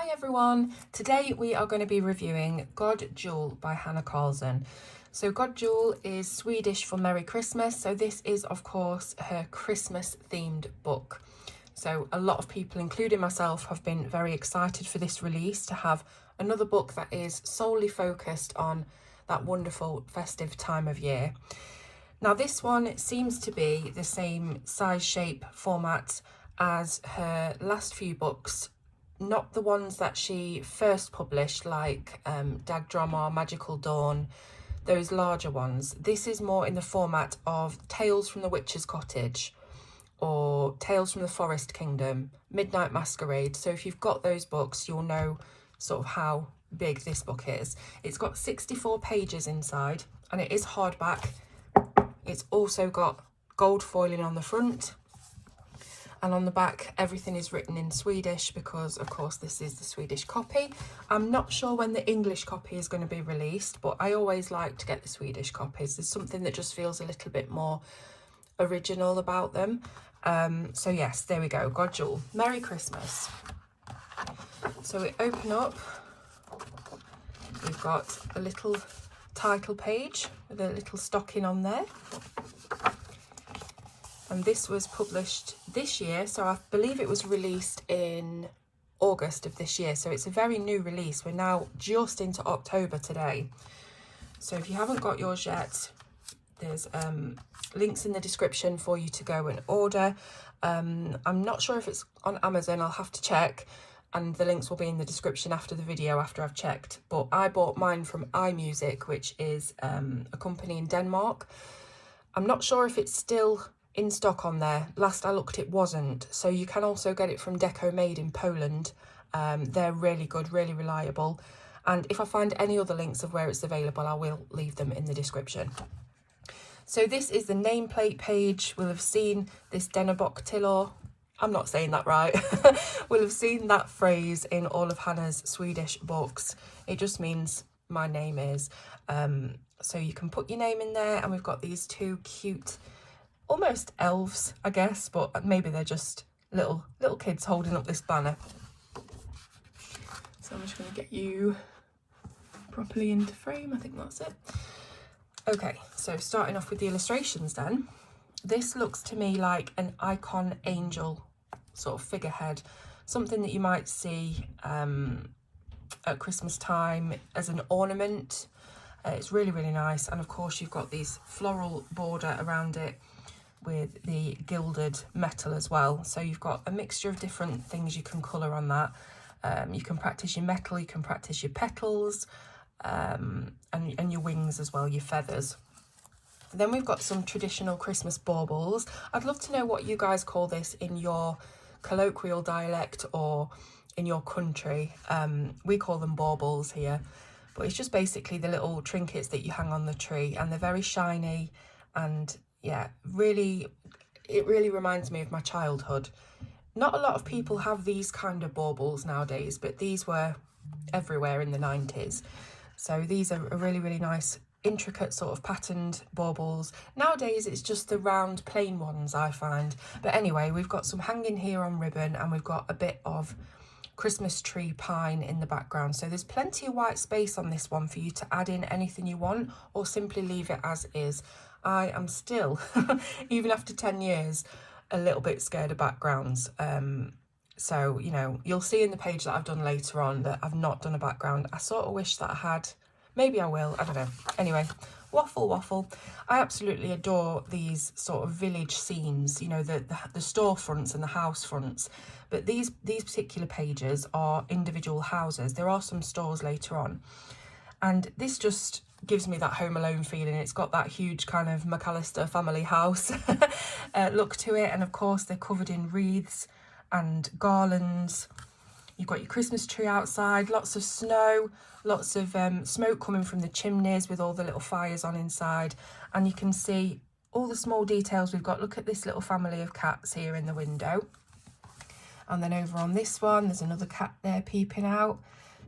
Hi everyone, today we are going to be reviewing God Jul by Hanna Karlzon. So God Jul is Swedish for Merry Christmas, so this is of course her Christmas themed book. So a lot of people, including myself, have been very excited for this release to have another book that is solely focused on that wonderful festive time of year. Now this one seems to be the same size, shape, format as her last few books, not the ones that she first published like Dag Drama, Magical Dawn, those larger ones. This is more in the format of Tales from the Witch's Cottage or Tales from the Forest Kingdom, Midnight Masquerade. So if you've got those books, you'll know sort of how big this book is. It's got 64 pages inside and it is hardback. It's also got gold foiling on the front, and on the back everything is written in Swedish because of course this is the Swedish copy. I'm not sure when the English copy is going to be released, but I always like to get the Swedish copies. There's something that just feels a little bit more original about them. So yes, there we go, God Jul, Merry Christmas. So we open up, we've got a little title page with a little stocking on there. And this was published this year, so I believe it was released in August of this year. So it's a very new release. We're now just into October today. So if you haven't got yours yet, there's links in the description for you to go and order. I'm not sure if it's on Amazon, I'll have to check. And the links will be in the description after the video, after I've checked. But I bought mine from iMusic, which is a company in Denmark. I'm not sure if it's still in stock on there. Last I looked it wasn't. So you can also get it from Deco Made in Poland. They're really good, really reliable. And if I find any other links of where it's available, I will leave them in the description. So this is the nameplate page. We'll have seen this Denna bok till, I'm not saying that right. We'll have seen that phrase in all of Hannah's Swedish books. It just means my name is. So you can put your name in there, and we've got these two cute, almost elves, I guess, but maybe they're just little kids holding up this banner. So I'm just going to get you properly into frame. I think that's it. Okay, so starting off with the illustrations then. This looks to me like an icon angel sort of figurehead, something that you might see at Christmas time as an ornament. It's really, really nice. And of course you've got these floral border around it with the gilded metal as well. So you've got a mixture of different things you can colour on that. You can practice your metal, you can practice your petals, and your wings as well, your feathers. Then we've got some traditional Christmas baubles. I'd love to know what you guys call this in your colloquial dialect or in your country. We call them baubles here, but it's just basically the little trinkets that you hang on the tree, and they're very shiny, and yeah, it really reminds me of my childhood. Not a lot of people have these kind of baubles nowadays, but these were everywhere in the 90s. So these are a really, really nice, intricate sort of patterned baubles. Nowadays it's just the round plain ones, I find. But anyway, we've got some hanging here on ribbon, and we've got a bit of Christmas tree pine in the background. So there's plenty of white space on this one for you to add in anything you want, or simply leave it as is. I am still, even after 10 years, a little bit scared of backgrounds. So, you know, you'll see in the page that I've done later on that I've not done a background. I sort of wish that I had. Maybe I will, I don't know. Anyway, waffle. I absolutely adore these sort of village scenes, you know, the storefronts and the house fronts. But these particular pages are individual houses. There are some stores later on. And this just gives me that Home Alone feeling. It's got that huge kind of McAllister family house look to it. And of course, they're covered in wreaths and garlands. You've got your Christmas tree outside, lots of snow, lots of smoke coming from the chimneys with all the little fires on inside. And you can see all the small details we've got. Look at this little family of cats here in the window. And then over on this one, there's another cat there peeping out.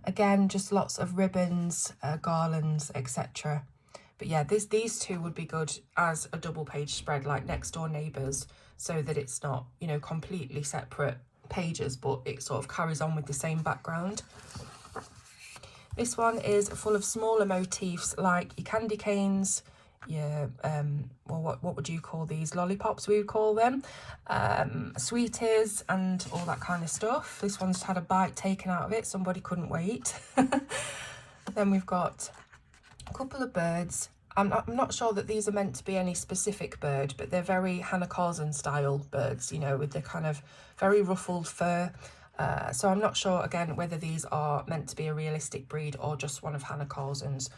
Again, just lots of ribbons, garlands, etc. But yeah, these two would be good as a double page spread, like next door neighbours, so that it's not, you know, completely separate pages, but it sort of carries on with the same background. This one is full of smaller motifs like your candy canes, your well, what would you call these? Lollipops, we would call them, sweeties, and all that kind of stuff. This one's had a bite taken out of it. Somebody couldn't wait. Then we've got a couple of birds. I'm not sure that these are meant to be any specific bird, but they're very Hannah Carson style birds, you know, with the kind of very ruffled fur. So I'm not sure, again, whether these are meant to be a realistic breed or just one of Hannah Carson's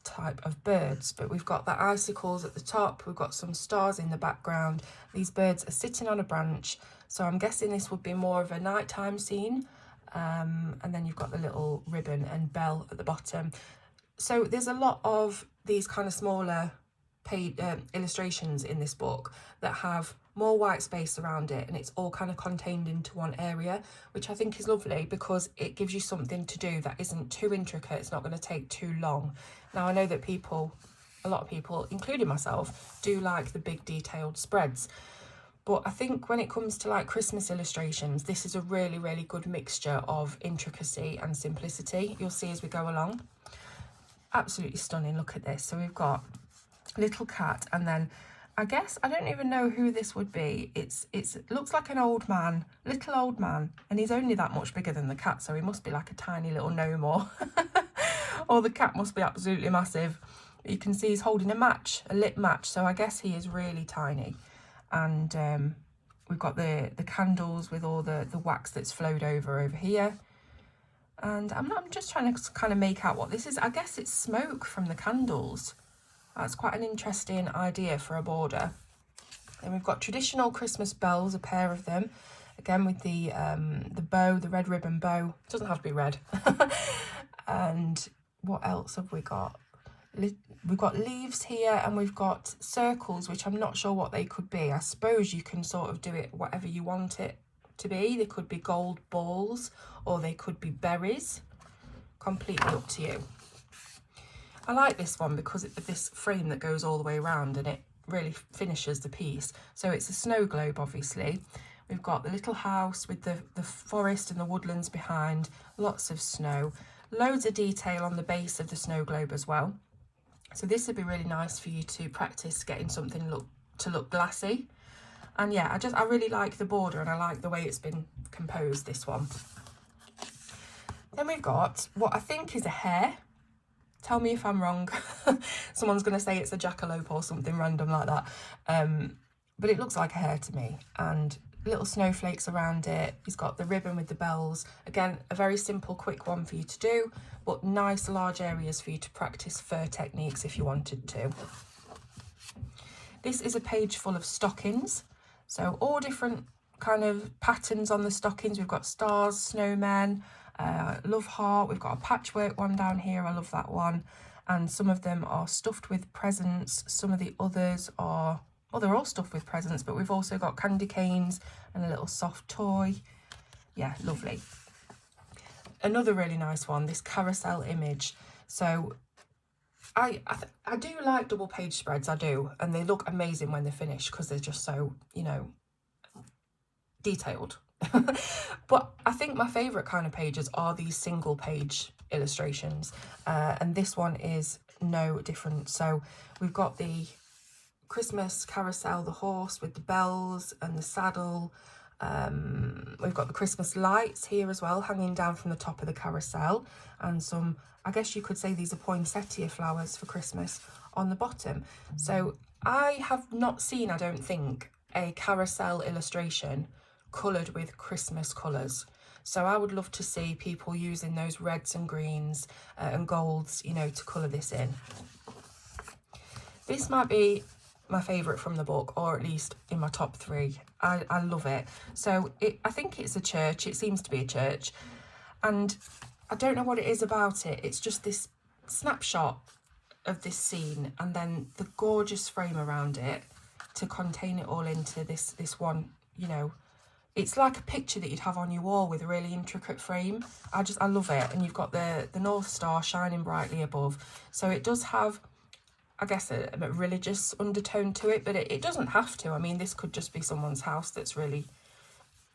type of birds. But we've got the icicles at the top, we've got some stars in the background. These birds are sitting on a branch, so I'm guessing this would be more of a nighttime scene. And then you've got the little ribbon and bell at the bottom. So there's a lot of these kind of smaller illustrations in this book that have more white space around it, and it's all kind of contained into one area, which I think is lovely because it gives you something to do that isn't too intricate. It's not going to take too long. Now, I know that a lot of people, including myself, do like the big detailed spreads, but I think when it comes to like Christmas illustrations, this is a really, really good mixture of intricacy and simplicity. You'll see as we go along. Absolutely stunning. Look at this. So we've got a little cat, and then I guess I don't even know who this would be. It looks like an old man, little old man, and he's only that much bigger than the cat, so he must be like a tiny little gnome, or the cat must be absolutely massive. You can see he's holding a lit match, so I guess he is really tiny. And we've got the candles with all the wax that's flowed over here. And I'm just trying to kind of make out what this is. I guess it's smoke from the candles. That's quite an interesting idea for a border. Then we've got traditional Christmas bells, a pair of them. Again with the bow, the red ribbon bow. It doesn't have to be red. And what else have we got? We've got leaves here, and we've got circles, which I'm not sure what they could be. I suppose you can sort of do it whatever you want it to be. They could be gold balls, or they could be berries. Completely up to you. I like this one because of this frame that goes all the way around, and it really finishes the piece. So it's a snow globe, obviously. We've got the little house with the forest and the woodlands behind, lots of snow, loads of detail on the base of the snow globe as well. So this would be really nice for you to practice getting something to look glassy. And yeah, I really like the border, and I like the way it's been composed, this one. Then we've got what I think is a hare. Tell me if I'm wrong. Someone's going to say it's a jackalope or something random like that. But it looks like a hare to me. And little snowflakes around it. He's got the ribbon with the bells. Again, a very simple, quick one for you to do, but nice large areas for you to practice fur techniques if you wanted to. This is a page full of stockings. So all different kind of patterns on the stockings. We've got stars, snowmen, love heart. We've got a patchwork one down here. I love that one. And some of them are stuffed with presents. Some of the others are, well, they're all stuffed with presents, but we've also got candy canes and a little soft toy. Yeah, lovely. Another really nice one, this carousel image. So I do like double page spreads, I do, and they look amazing when they're finished because they're just so, you know, detailed. But I think my favourite kind of pages are these single page illustrations, and this one is no different. So we've got the Christmas carousel, the horse with the bells and the saddle. We've got the Christmas lights here as well, hanging down from the top of the carousel, and some, I guess you could say these are poinsettia flowers for Christmas on the bottom. So I have not seen, I don't think, a carousel illustration coloured with Christmas colours. So I would love to see people using those reds and greens and golds, you know, to colour this in. This might be my favourite from the book, or at least in my top 3. I love it. So I think it's a church. It seems to be a church. And I don't know what it is about it. It's just this snapshot of this scene, and then the gorgeous frame around it to contain it all into this one, you know. It's like a picture that you'd have on your wall with a really intricate frame. I love it. And you've got the North Star shining brightly above. So it does have, I guess, a religious undertone to it, but it doesn't have to. I mean, this could just be someone's house that's really,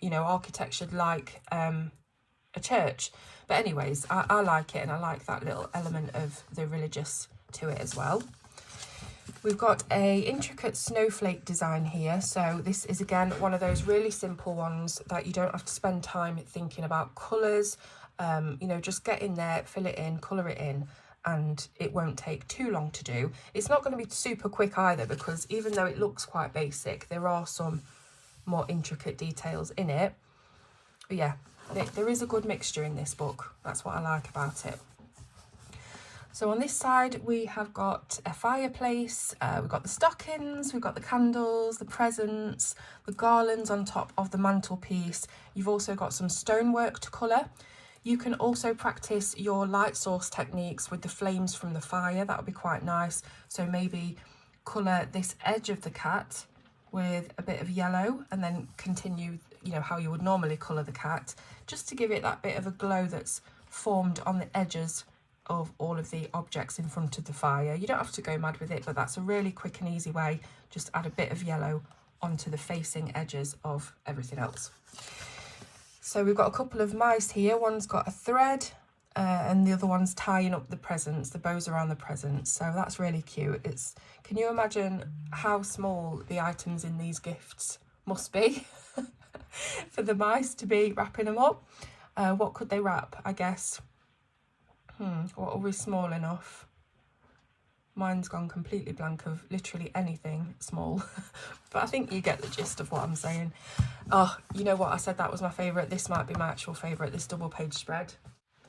you know, architectured like a church. But anyways, I like it, and I like that little element of the religious to it as well. We've got a intricate snowflake design here. So this is again one of those really simple ones that you don't have to spend time thinking about colours. You know, just get in there, fill it in, colour it in, and it won't take too long to do. It's not going to be super quick either, because even though it looks quite basic, there are some more intricate details in it. But yeah, there is a good mixture in this book. That's what I like about it. So on this side, we have got a fireplace, we've got the stockings, we've got the candles, the presents, the garlands on top of the mantelpiece. You've also got some stonework to colour. You can also practice your light source techniques with the flames from the fire. That would be quite nice. So maybe colour this edge of the cat with a bit of yellow, and then continue, you know, how you would normally colour the cat, just to give it that bit of a glow that's formed on the edges of all of the objects in front of the fire. You don't have to go mad with it, but that's a really quick and easy way. Just add a bit of yellow onto the facing edges of everything else. So we've got a couple of mice here. One's got a thread and the other one's tying up the presents, the bows around the presents. So that's really cute. Can you imagine how small the items in these gifts must be for the mice to be wrapping them up? What could they wrap, I guess? What will be small enough? Mine's gone completely blank of literally anything small. But I think you get the gist of what I'm saying. Oh, you know what? I said that was my favourite. This might be my actual favourite, this double page spread.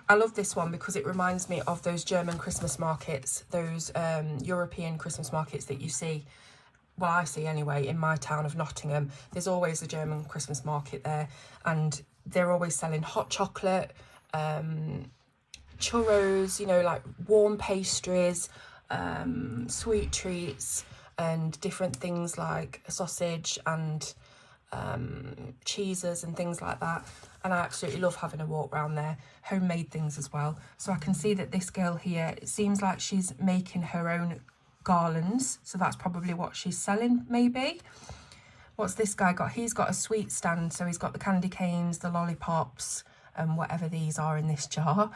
I love this one because it reminds me of those German Christmas markets, those European Christmas markets that you see. Well, I see anyway, in my town of Nottingham. There's always a German Christmas market there, and they're always selling hot chocolate, churros, you know, like warm pastries, sweet treats, and different things like sausage and cheeses and things like that. And I absolutely love having a walk around there. Homemade things as well. So I can see that this girl here, it seems like she's making her own garlands. So that's probably what she's selling, maybe. What's this guy got? He's got a sweet stand. So he's got the candy canes, the lollipops, and whatever these are in this jar.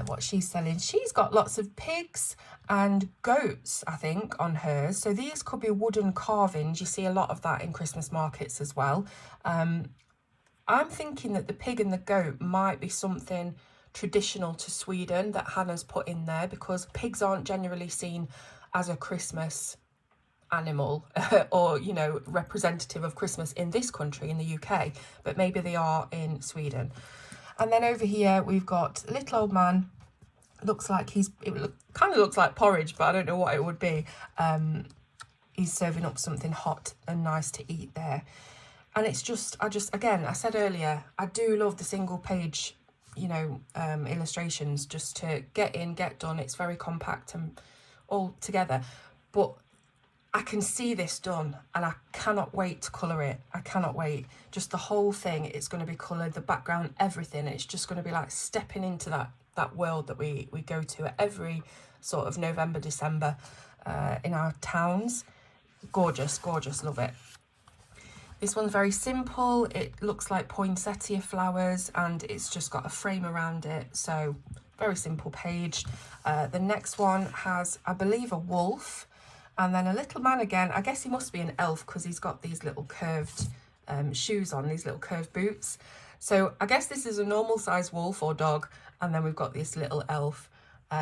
What she's selling, she's got lots of pigs and goats, I think, on hers. So these could be wooden carvings. You see a lot of that in Christmas markets as well. I'm thinking that the pig and the goat might be something traditional to Sweden that Hannah's put in there, because pigs aren't generally seen as a Christmas animal or, you know, representative of Christmas in this country, in the UK, but maybe they are in Sweden. And then over here we've got a little old man. Looks like kind of looks like porridge, but I don't know what it would be. He's serving up something hot and nice to eat there. And it's just, again, I said earlier, I do love the single page, you know, illustrations, just to get in, get done. It's very compact and all together. But I can see this done, and I cannot wait to colour it. I cannot wait. Just the whole thing, it's going to be coloured, the background, everything. It's just going to be like stepping into that world that we go to at every sort of November, December in our towns. Gorgeous, gorgeous, love it. This one's very simple. It looks like poinsettia flowers, and it's just got a frame around it. So very simple page. The next one has, I believe, a wolf. And then a little man again. I guess he must be an elf because he's got these little curved shoes on, these little curved boots. So I guess this is a normal size wolf or dog. And then we've got this little elf.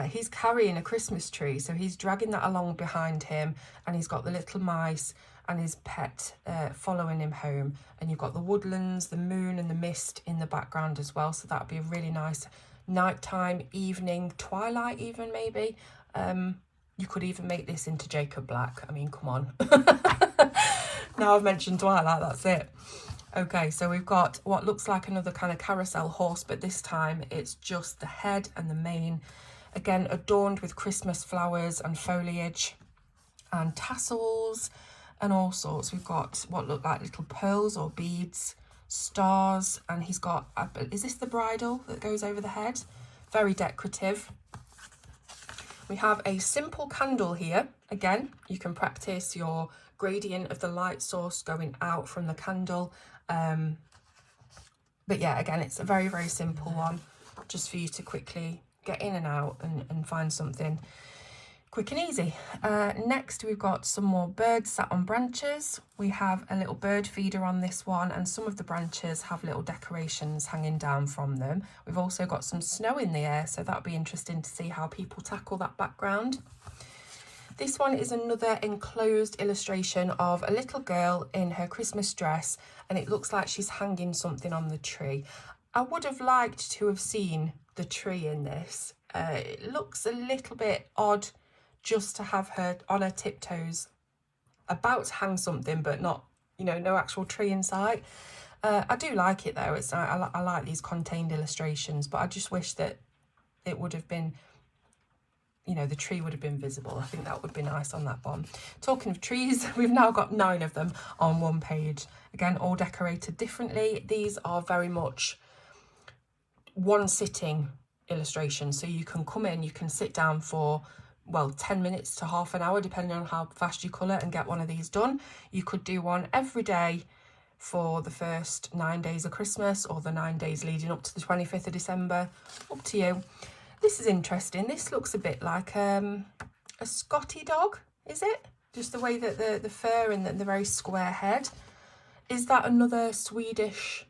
He's carrying a Christmas tree. So he's dragging that along behind him. And he's got the little mice and his pet following him home. And you've got the woodlands, the moon and the mist in the background as well. So that would be a really nice nighttime, evening, twilight even maybe. You could even make this into Jacob Black. I mean, come on. Now I've mentioned Twilight, that's it. Okay, so we've got what looks like another kind of carousel horse, but this time it's just the head and the mane. Again, adorned with Christmas flowers and foliage and tassels and all sorts. We've got what look like little pearls or beads, stars, and he's got, is this the bridle that goes over the head? Very decorative. We have a simple candle here. Again, you can practice your gradient of the light source going out from the candle. But yeah, again, it's a very, very simple one, just for you to quickly get in and out and find something quick and easy. Next, we've got some more birds sat on branches. We have a little bird feeder on this one, and some of the branches have little decorations hanging down from them. We've also got some snow in the air, so that'll be interesting to see how people tackle that background. This one is another enclosed illustration of a little girl in her Christmas dress, and it looks like she's hanging something on the tree. I would have liked to have seen the tree in this. It looks a little bit odd just to have her on her tiptoes about to hang something, but not, you know, no actual tree in sight. I do like it though. I like these contained illustrations, but I just wish that it would have been, you know, the tree would have been visible. I think that would be nice on that one. Talking of trees, we've now got 9 of them on one page. Again, all decorated differently. These are very much one sitting illustrations. So you can come in, you can sit down for, well, 10 minutes to half an hour, depending on how fast you colour, and get one of these done. You could do one every day for the first 9 days of Christmas, or the 9 days leading up to the 25th of December. Up to you. This is interesting. This looks a bit like a Scotty dog, is it? Just the way that the fur and the very square head. Is that another Swedish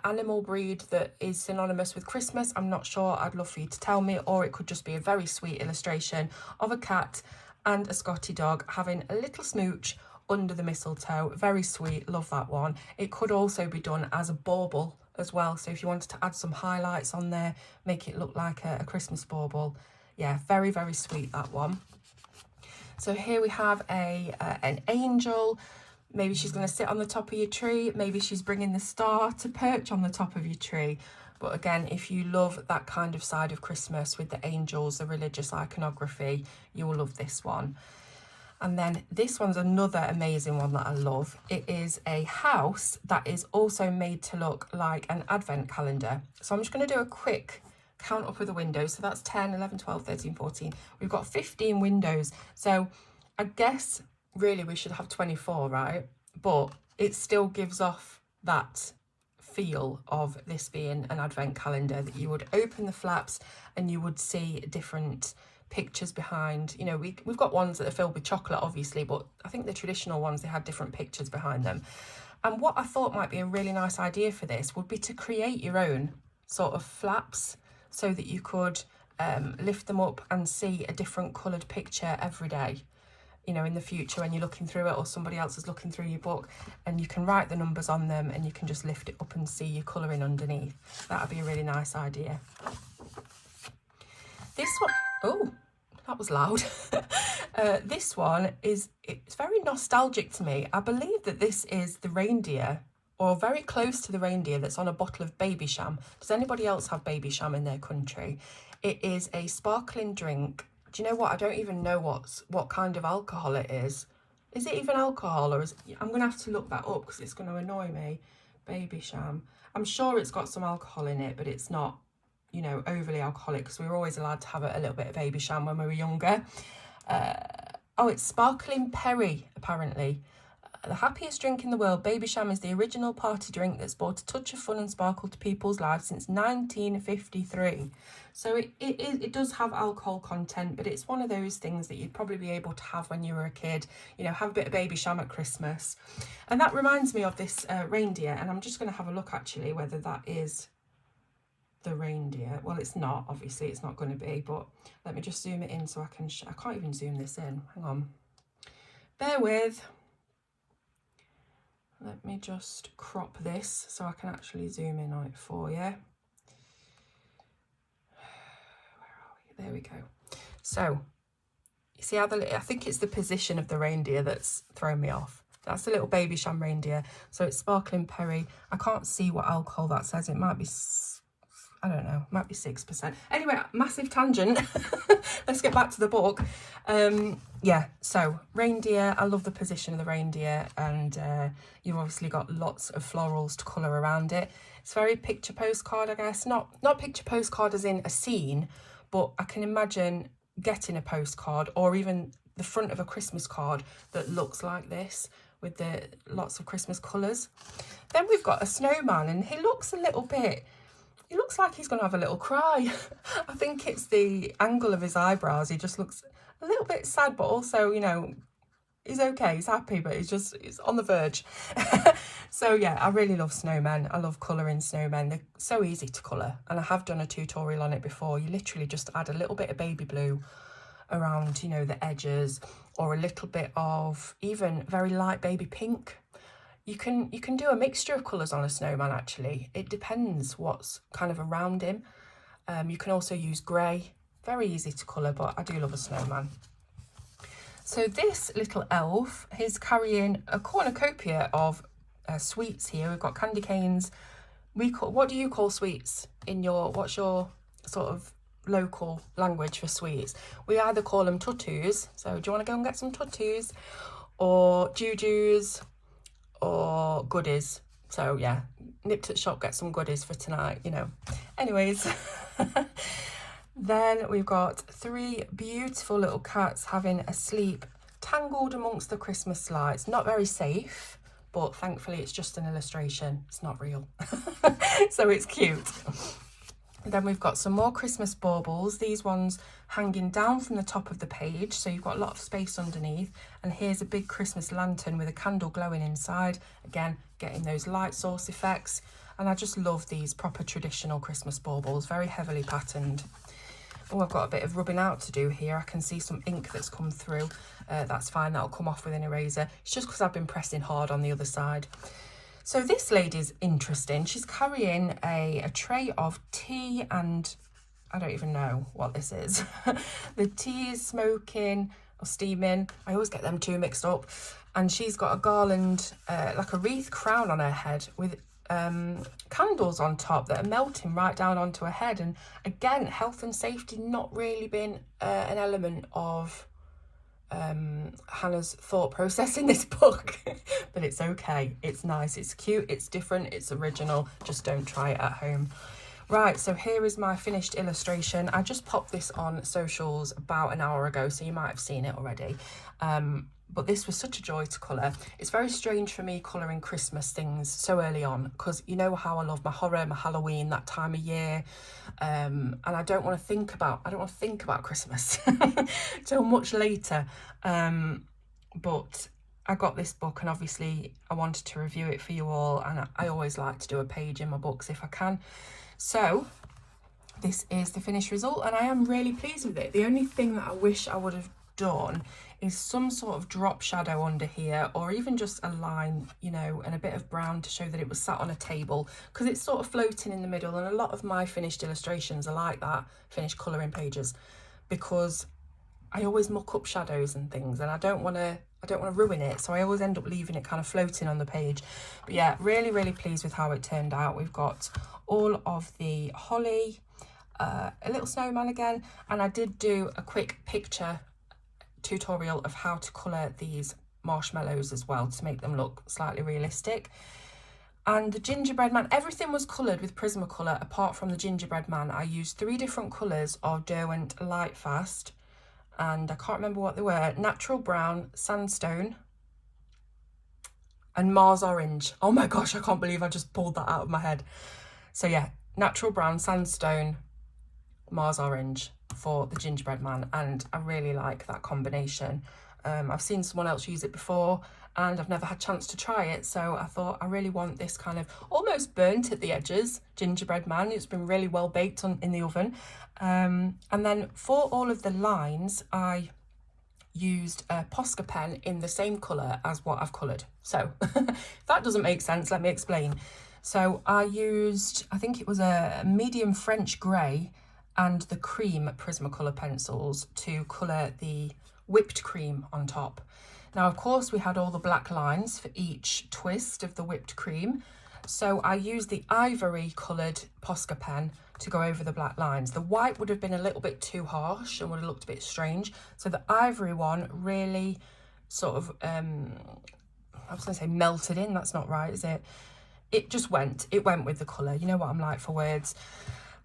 animal breed that is synonymous with Christmas? I'm not sure. I'd love for you to tell me. Or it could just be a very sweet illustration of a cat and a Scotty dog having a little smooch under the mistletoe. Very sweet. Love that one. It could also be done as a bauble as well, so if you wanted to add some highlights on there, make it look like a Christmas bauble. Yeah, very, very sweet, that one. So here we have an angel. Maybe she's going to sit on the top of your tree. Maybe she's bringing the star to perch on the top of your tree. But again, if you love that kind of side of Christmas with the angels, the religious iconography, you will love this one. And then this one's another amazing one that I love. It is a house that is also made to look like an advent calendar. So I'm just going to do a quick count up of the windows. So that's 10, 11, 12, 13, 14. We've got 15 windows. So I guess really we should have 24, right? But it still gives off that feel of this being an advent calendar, that you would open the flaps and you would see different pictures behind. You know, we've got ones that are filled with chocolate, obviously, but I think the traditional ones, they had different pictures behind them. And what I thought might be a really nice idea for this would be to create your own sort of flaps, so that you could lift them up and see a different coloured picture every day, you know, in the future when you're looking through it, or somebody else is looking through your book, and you can write the numbers on them and you can just lift it up and see your colouring underneath. That would be a really nice idea. This one, oh, that was loud. This one it's very nostalgic to me. I believe that this is the reindeer, or very close to the reindeer, that's on a bottle of Babycham. Does anybody else have Babycham in their country? It is a sparkling drink. Do you know what? I don't even know what kind of alcohol it is. Is it even alcohol, or is it, I'm going to have to look that up because it's going to annoy me. Babycham. I'm sure it's got some alcohol in it, but it's not, you know, overly alcoholic, because we were always allowed to have a little bit of Babycham when we were younger. Oh, it's sparkling perry, apparently. The happiest drink in the world, Babycham is the original party drink that's brought a touch of fun and sparkle to people's lives since 1953. So it does have alcohol content, but it's one of those things that you'd probably be able to have when you were a kid. You know, have a bit of Babycham at Christmas. And that reminds me of this reindeer, and I'm just going to have a look actually whether that is the reindeer. Well, it's not, obviously it's not going to be, but let me just zoom it in so I can I can't even zoom this in. Hang on. Bear with. Let me just crop this so I can actually zoom in on it for you. Where are we? There we go. So, you see how I think it's the position of the reindeer that's thrown me off. That's the little Babycham reindeer. So it's sparkling perry. I can't see what alcohol that says. It might be, I don't know, might be 6%. Anyway, massive tangent. Let's get back to the book. Yeah, so reindeer, I love the position of the reindeer, and you've obviously got lots of florals to colour around it. It's very picture postcard, I guess. Not picture postcard as in a scene, but I can imagine getting a postcard, or even the front of a Christmas card that looks like this, with the lots of Christmas colours. Then we've got a snowman, and he looks like he's going to have a little cry. I think it's the angle of his eyebrows. He just looks a little bit sad, but also, you know, he's okay, he's happy, but he's on the verge. So yeah, I really love snowmen. I love colouring snowmen. They're so easy to colour, and I have done a tutorial on it before. You literally just add a little bit of baby blue around, you know, the edges, or a little bit of even very light baby pink. You can do a mixture of colours on a snowman, actually. It depends what's kind of around him. You can also use grey. Very easy to colour, but I do love a snowman. So this little elf, he's carrying a cornucopia of sweets here. We've got candy canes. What do you call sweets in what's your sort of local language for sweets? We either call them tutus, so do you want to go and get some tutus, or jujus, or goodies? So yeah, nip to the shop, get some goodies for tonight, you know. Anyways, then we've got 3 beautiful little cats having a sleep, tangled amongst the Christmas lights. Not very safe, but thankfully it's just an illustration, it's not real. So it's cute. Then we've got some more Christmas baubles, these ones hanging down from the top of the page, so you've got a lot of space underneath. And here's a big Christmas lantern with a candle glowing inside, again getting those light source effects. And I just love these proper traditional Christmas baubles, very heavily patterned. Oh, I've got a bit of rubbing out to do here. I can see some ink that's come through. That's fine, that'll come off with an eraser. It's just because I've been pressing hard on the other side. So this lady's interesting. She's carrying a tray of tea, and I don't even know what this is. The tea is smoking or steaming. I always get them two mixed up. And she's got a garland, like a wreath crown on her head with candles on top that are melting right down onto her head. And again, health and safety not really been an element of Hannah's thought process in this book. But it's okay, it's nice, it's cute, it's different, it's original. Just don't try it at home. Right, so here is my finished illustration. I just popped this on socials about an hour ago, so you might have seen it already. But this was such a joy to colour. It's very strange for me colouring Christmas things so early on, because you know how I love my horror, my Halloween, that time of year. And I don't want to think about Christmas till much later. But I got this book, and obviously I wanted to review it for you all, and I always like to do a page in my books if I can. So this is the finished result, and I am really pleased with it. The only thing that I wish I would have done is some sort of drop shadow under here, or even just a line, you know, and a bit of brown to show that it was sat on a table, because it's sort of floating in the middle. And a lot of my finished illustrations are like that, finished colouring pages, because I always muck up shadows and things, and I don't want to ruin it, so I always end up leaving it kind of floating on the page. But yeah, really, really pleased with how it turned out. We've got all of the holly, a little snowman again, and I did do a quick picture tutorial of how to colour these marshmallows as well to make them look slightly realistic. And the gingerbread man, everything was coloured with Prismacolor apart from the gingerbread man. I used 3 different colours of Derwent Lightfast, and I can't remember what they were. Natural Brown, Sandstone, and Mars Orange. Oh my gosh, I can't believe I just pulled that out of my head. So yeah, Natural Brown, Sandstone, Mars Orange for the gingerbread man, and I really like that combination. I've seen someone else use it before, and I've never had a chance to try it, so I thought I really want this kind of almost burnt at the edges gingerbread man. It's been really well baked in the oven. And then for all of the lines, I used a Posca pen in the same colour as what I've coloured. So if that doesn't make sense, let me explain. So I used, I think it was a medium French grey and the cream Prismacolor pencils to colour the whipped cream on top. Now, of course, we had all the black lines for each twist of the whipped cream. So I used the ivory coloured Posca pen to go over the black lines. The white would have been a little bit too harsh and would have looked a bit strange. So the ivory one really sort of, I was going to say melted in. That's not right, is it? It went with the colour. You know what I'm like for words.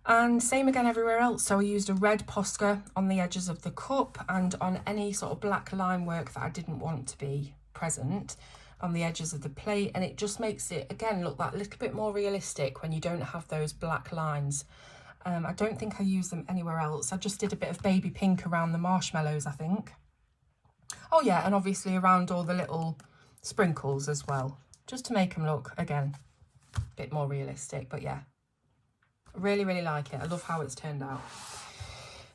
And same again everywhere else. So I used a red Posca on the edges of the cup and on any sort of black line work that I didn't want to be present. on the edges of the plate, and it just makes it again look that little bit more realistic when you don't have those black lines. I don't think I use them anywhere else. I just did a bit of baby pink around the marshmallows, I think. Oh yeah, and obviously around all the little sprinkles as well, just to make them look again a bit more realistic. But yeah, really like it. I love how it's turned out.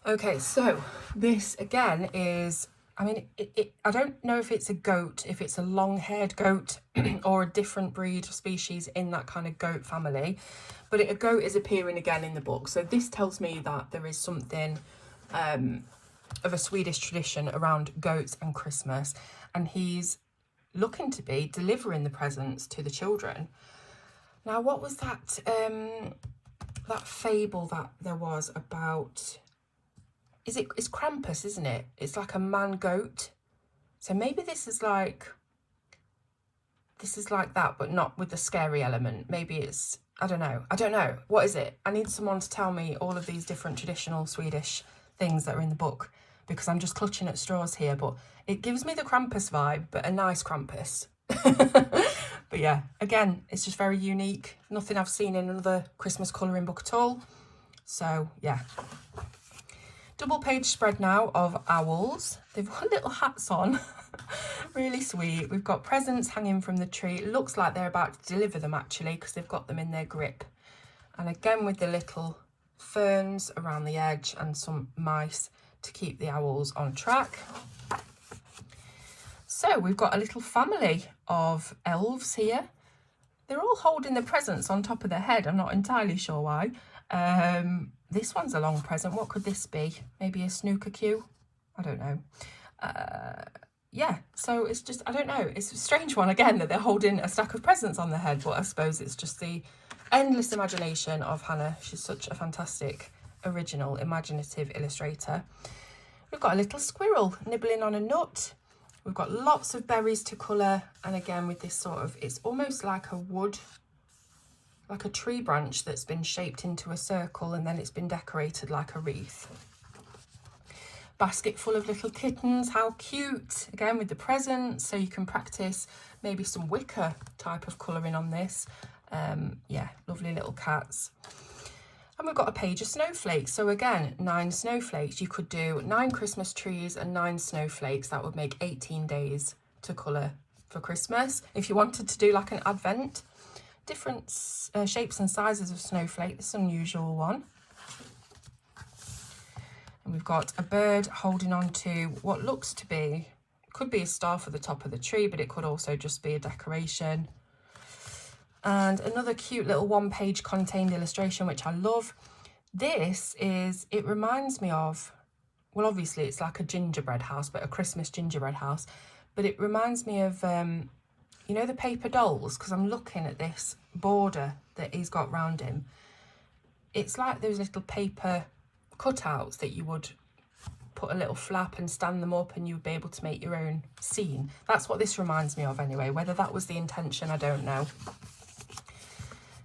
Okay, so this again is, I mean, I don't know if it's a goat, if it's a long-haired goat or a different breed or species in that kind of goat family, but a goat is appearing again in the book. So this tells me that there is something of a Swedish tradition around goats and Christmas, and he's looking to be delivering the presents to the children. Now, what was that that fable that there was about? It's Krampus, isn't it? It's like a man goat. So maybe this is like that, but not with the scary element. Maybe it's, I don't know. What is it? I need someone to tell me all of these different traditional Swedish things that are in the book, because I'm just clutching at straws here, but it gives me the Krampus vibe, but a nice Krampus. But yeah, again, it's just very unique. Nothing I've seen in another Christmas colouring book at all. So yeah. Double page spread now of owls. They've got little hats on. Really sweet. We've got presents hanging from the tree. It looks like they're about to deliver them actually, because they've got them in their grip. And again with the little ferns around the edge and some mice to keep the owls on track. So we've got a little family of elves here. They're all holding the presents on top of their head. I'm not entirely sure why. This one's a long present. What could this be? Maybe a snooker cue? I don't know. Yeah, so it's just, I don't know. It's a strange one again that they're holding a stack of presents on their head, but I suppose it's just the endless imagination of Hannah. She's such a fantastic, original, imaginative illustrator. We've got a little squirrel nibbling on a nut. We've got lots of berries to colour, and again with this sort of, it's almost like a wood, like a tree branch that's been shaped into a circle and then it's been decorated like a wreath. Basket full of little kittens, how cute, again with the presents, so you can practice maybe some wicker type of colouring on this. Yeah, lovely little cats. And we've got a page of snowflakes. So again, 9 snowflakes. You could do 9 Christmas trees and 9 snowflakes. That would make 18 days to colour for Christmas. If you wanted to do like an advent, different shapes and sizes of snowflake. This is an unusual one. And we've got a bird holding on to what looks to be, could be a star for the top of the tree, but it could also just be a decoration. And another cute little 1-page contained illustration, which I love. This is, it reminds me of, well, obviously it's like a gingerbread house, but a Christmas gingerbread house. But it reminds me of, you know, the paper dolls, because I'm looking at this border that he's got round him. It's like those little paper cutouts that you would put a little flap and stand them up and you would be able to make your own scene. That's what this reminds me of anyway. Whether that was the intention, I don't know.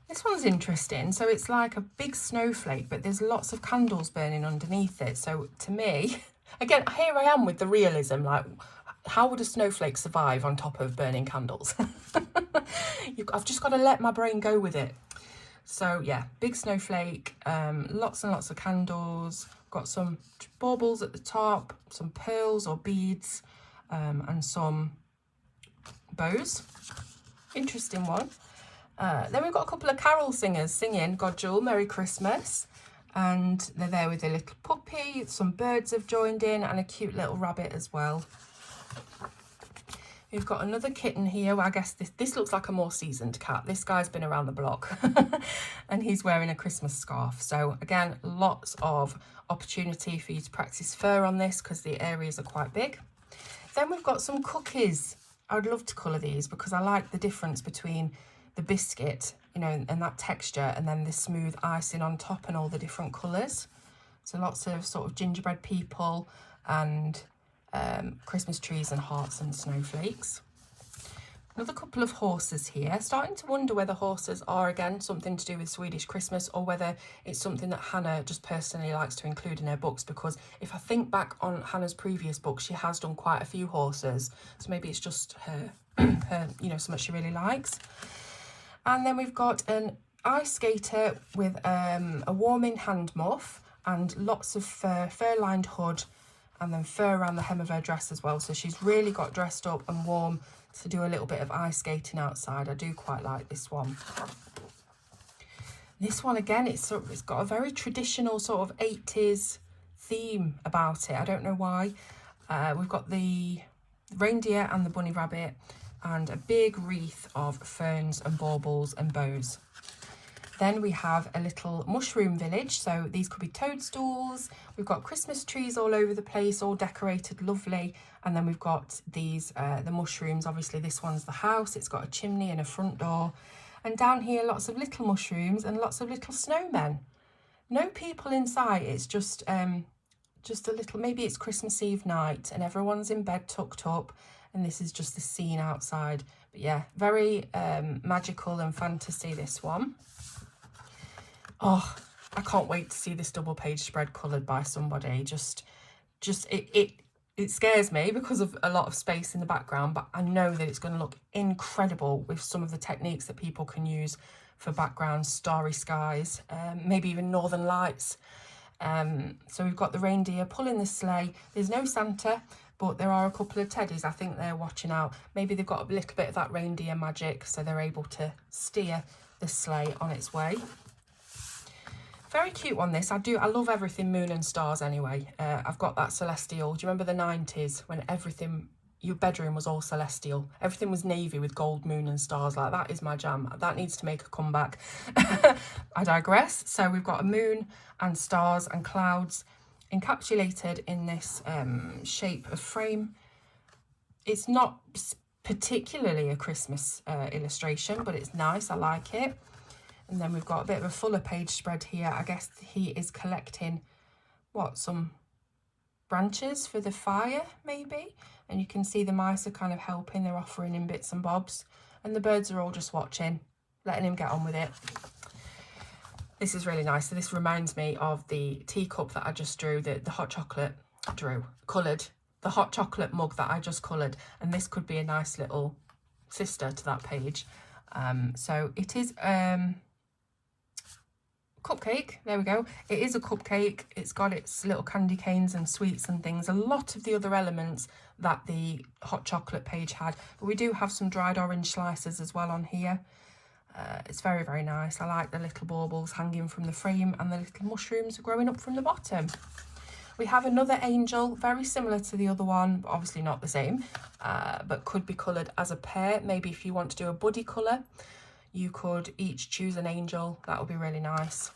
This one's interesting. So it's like a big snowflake, but there's lots of candles burning underneath it. So to me, again, here I am with the realism, like, how would a snowflake survive on top of burning candles? I've just got to let my brain go with it. So yeah, big snowflake, lots and lots of candles, got some baubles at the top, some pearls or beads, and some bows. Interesting one. Then we've got a couple of carol singers singing God Jewel, Merry Christmas. And they're there with a little puppy, some birds have joined in, and a cute little rabbit as well. We've got another kitten here. Well, I guess this looks like a more seasoned cat. This guy's been around the block and he's wearing a Christmas scarf. So again, lots of opportunity for you to practice fur on this because the areas are quite big. Then we've got some cookies. I would love to colour these because I like the difference between the biscuit, you know, and that texture, and then the smooth icing on top and all the different colours. So lots of sort of gingerbread people and Christmas trees and hearts and snowflakes. Another couple of horses here. Starting to wonder whether horses are, again, something to do with Swedish Christmas or whether it's something that Hannah just personally likes to include in her books, because if I think back on Hannah's previous books, she has done quite a few horses. So maybe it's just her her, you know, something she really likes. And then we've got an ice skater with a warming hand muff and lots of fur-lined hood, and then fur around the hem of her dress as well. So she's really got dressed up and warm to do a little bit of ice skating outside. I do quite like this one. This one again, it's got a very traditional sort of 80s theme about it. I don't know why. We've got the reindeer and the bunny rabbit and a big wreath of ferns and baubles and bows. Then we have a little mushroom village. So these could be toadstools. We've got Christmas trees all over the place, all decorated lovely. And then we've got these, the mushrooms. Obviously this one's the house. It's got a chimney and a front door. And down here, lots of little mushrooms and lots of little snowmen. No people inside. It's just a little, maybe it's Christmas Eve night and everyone's in bed tucked up. And this is just the scene outside. But yeah, very magical and fantasy, this one. Oh, I can't wait to see this double page spread coloured by somebody. It scares me because of a lot of space in the background, but I know that it's going to look incredible with some of the techniques that people can use for backgrounds, starry skies, maybe even northern lights. So we've got the reindeer pulling the sleigh. There's no Santa, but there are a couple of teddies. I think they're watching out. Maybe they've got a little bit of that reindeer magic, so they're able to steer the sleigh on its way. Very cute one, this. I love everything moon and stars anyway. I've got that celestial. Do you remember the 90s when everything, your bedroom was all celestial? Everything was navy with gold, moon and stars. Like, that is my jam. That needs to make a comeback. I digress. So we've got a moon and stars and clouds encapsulated in this shape of frame. It's not particularly a Christmas illustration, but it's nice. I like it. And then we've got a bit of a fuller page spread here. I guess he is collecting, some branches for the fire, maybe? And you can see the mice are kind of helping. They're offering him bits and bobs. And the birds are all just watching, letting him get on with it. This is really nice. So this reminds me of the teacup that I just drew, the hot chocolate coloured. The hot chocolate mug that I just coloured. And this could be a nice little sister to that page. So it is... cupcake, there we go. It is a cupcake. It's got its little candy canes and sweets and things, a lot of the other elements that the hot chocolate page had, but we do have some dried orange slices as well on here. It's very, very nice. I like the little baubles hanging from the frame and the little mushrooms growing up from the bottom. We have another angel, very similar to the other one, but obviously not the same, but could be coloured as a pair. Maybe if you want to do a buddy colour, you could each choose an angel. That would be really nice.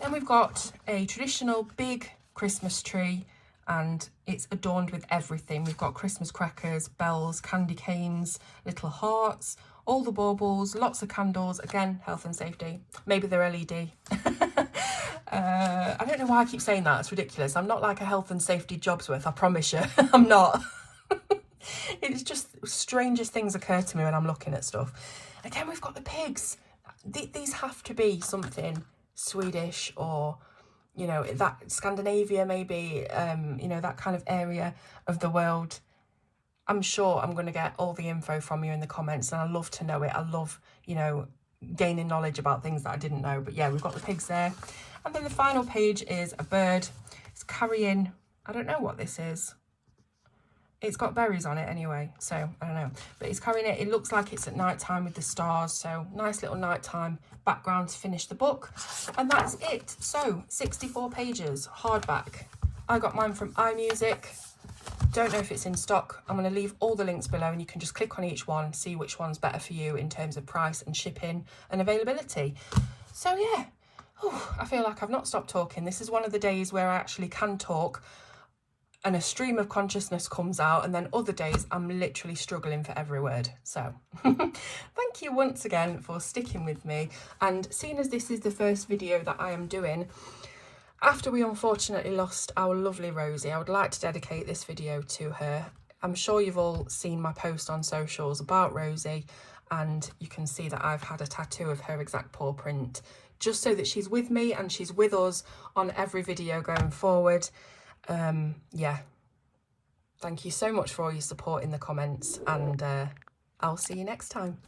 Then we've got a traditional big Christmas tree, and it's adorned with everything. We've got Christmas crackers, bells, candy canes, little hearts, all the baubles, lots of candles. Again, health and safety. Maybe they're LED. I don't know why I keep saying that. It's ridiculous. I'm not like a health and safety Jobsworth, I promise you. I'm not. It's just strangest things occur to me when I'm looking at stuff. Again, we've got the pigs. These have to be something Swedish or, you know, that Scandinavia maybe, you know, that kind of area of the world. I'm sure I'm going to get all the info from you in the comments, and I love to know it. I love, you know, gaining knowledge about things that I didn't know. But yeah, we've got the pigs there. And then the final page is a bird. It's carrying, I don't know what this is. It's got berries on it anyway, so I don't know. But it's carrying it. It looks like it's at night time with the stars. So nice little nighttime background to finish the book. And that's it. So 64 pages, hardback. I got mine from iMusic. Don't know if it's in stock. I'm going to leave all the links below and you can just click on each one, see which one's better for you in terms of price and shipping and availability. So yeah, I feel like I've not stopped talking. This is one of the days where I actually can talk and a stream of consciousness comes out, and then other days I'm literally struggling for every word. So thank you once again for sticking with me. And seeing as this is the first video that I am doing after we unfortunately lost our lovely Rosie, I would like to dedicate this video to her. I'm sure you've all seen my post on socials about Rosie, and you can see that I've had a tattoo of her exact paw print, just so that she's with me and she's with us on every video going forward. Yeah, Thank you so much for all your support in the comments, and I'll see you next time.